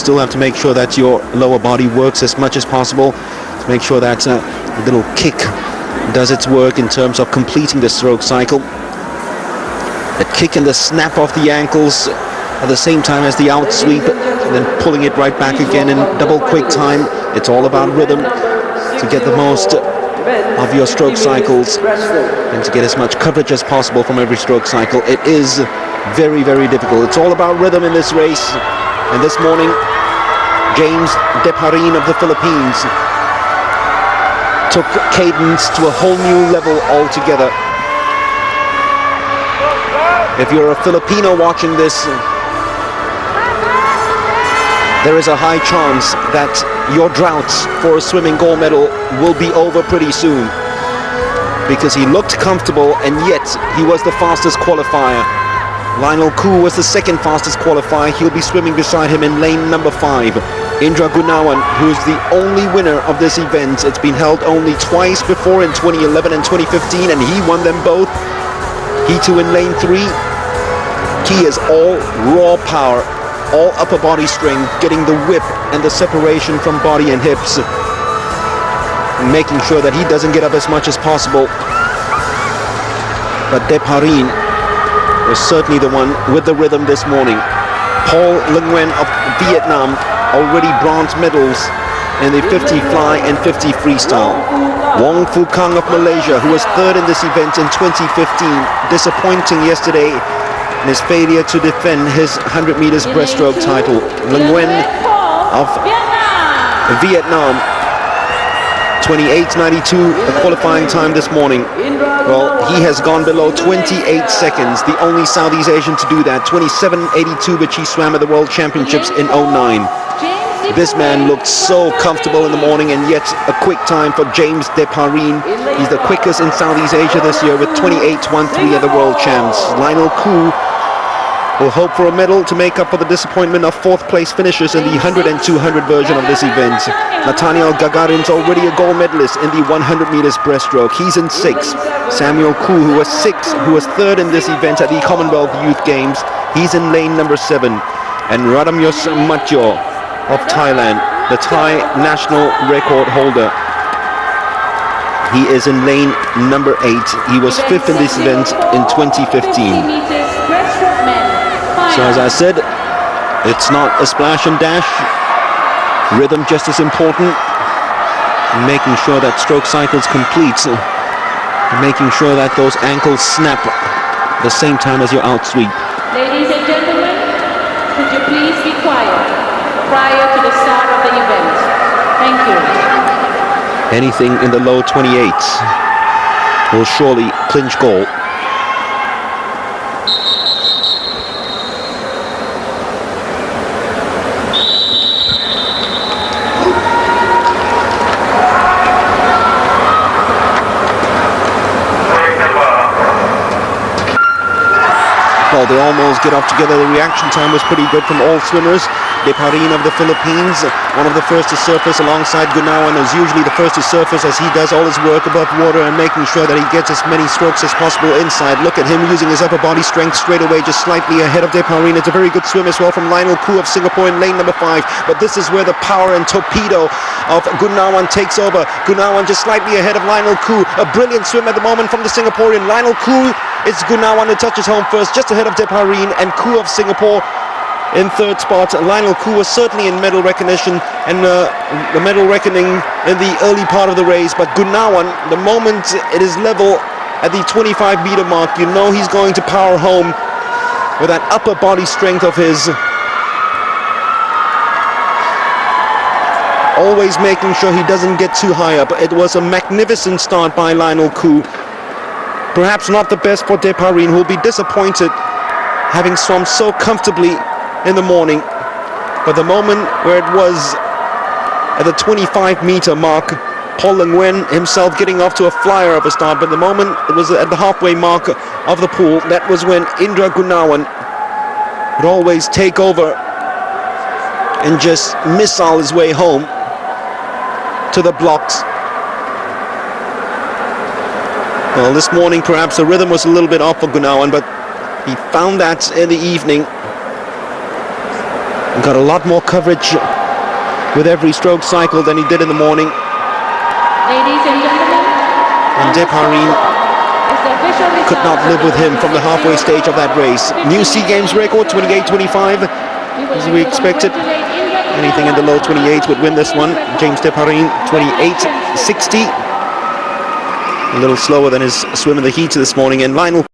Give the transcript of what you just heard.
still have to make sure that your lower body works as much as possible to make sure that little kick does its work in terms of completing the stroke cycle. The kick and the snap of the ankles at the same time as the out sweep, and then pulling it right back again in double quick time. It's all about rhythm to get the most of your stroke cycles and to get as much coverage as possible from every stroke cycle. It is very, very difficult. It's all about rhythm in this race. And this morning, James Deparin of the Philippines took cadence to a whole new level altogether. If you're a Filipino watching this, there is a high chance that your droughts for a swimming gold medal will be over pretty soon, because he looked comfortable and yet he was the fastest qualifier. Lionel Koo was the second fastest qualifier. He'll be swimming beside him in lane number 5. Indra Gunawan, who is the only winner of this event. It's been held only twice before, in 2011 and 2015, and he won them both. He too in lane 3. He is all raw power, all upper body strength, getting the whip and the separation from body and hips, and making sure that he doesn't get up as much as possible. But Deparin was certainly the one with the rhythm this morning. Paul Nguyen of Vietnam, already bronze medals in the 50 fly and 50 freestyle. Wong Fu Kang of Malaysia, who was third in this event in 2015, disappointing yesterday in his failure to defend his 100 meters breaststroke title. Nguyen of Vietnam, 28.92, the qualifying time this morning. Well, he has gone below 28 seconds, the only Southeast Asian to do that. 27.82, which he swam at the World Championships in 09. This man looked so comfortable in the morning, and yet a quick time for James Deparin. He's the quickest in Southeast Asia this year with 28.13 at the World Champs. Lionel Koo will hope for a medal to make up for the disappointment of fourth place finishes in the 100 and 200 version of this event. Nathaniel Gagarin's already a gold medalist in the 100 meters breaststroke. He's in 6th. Samuel Koo, who was 6th, who was 3rd in this event at the Commonwealth Youth Games, he's in lane number 7. And Radamyos Matjo of Thailand, the Thai national record holder, he is in lane number 8. He was 5th in this event in 2015. So as I said, it's not a splash and dash. Rhythm just as important. Making sure that stroke cycles complete. Making sure that those ankles snap at the same time as your out sweep. Ladies and gentlemen, could you please be quiet prior to the start of the event? Thank you. Anything in the low 28s will surely clinch gold. Well, they almost get off together. The reaction time was pretty good from all swimmers. Deparin of the Philippines, one of the first to surface alongside Gunawan, is usually the first to surface as he does all his work above water and making sure that he gets as many strokes as possible inside. Look at him using his upper body strength straight away, just slightly ahead of Deparin. It's a very good swim as well from Lionel Koo of Singapore in lane number 5. But this is where the power and torpedo of Gunawan takes over. Gunawan just slightly ahead of Lionel Koo. A brilliant swim at the moment from the Singaporean. Lionel Koo, it's Gunawan who touches home first, just ahead of Deparin, and Koo of Singapore in 3rd spot. Lionel Koo was certainly in medal recognition and the medal reckoning in the early part of the race, but Gunawan, the moment it is level at the 25-meter mark, you know he's going to power home with that upper body strength of his. Always making sure he doesn't get too high up. It was a magnificent start by Lionel Koo. Perhaps not the best for Deparin, who will be disappointed having swum so comfortably in the morning. But the moment where it was at the 25-meter mark, Paul Nguyen himself getting off to a flyer of a start, but the moment it was at the halfway mark of the pool, that was when Indra Gunawan would always take over and just missile his way home to the blocks. Well, this morning perhaps the rhythm was a little bit off for Gunawan, but he found that in the evening. got a lot more coverage with every stroke cycle than he did in the morning. Ladies and gentlemen, And Deparin could not live with him from the halfway stage of that race. New SEA Games record, 28.25, as we expected. Anything in the low 28s would win this one. James Deparin, 28.60. A little slower than his swim in the heat this morning. And Lionel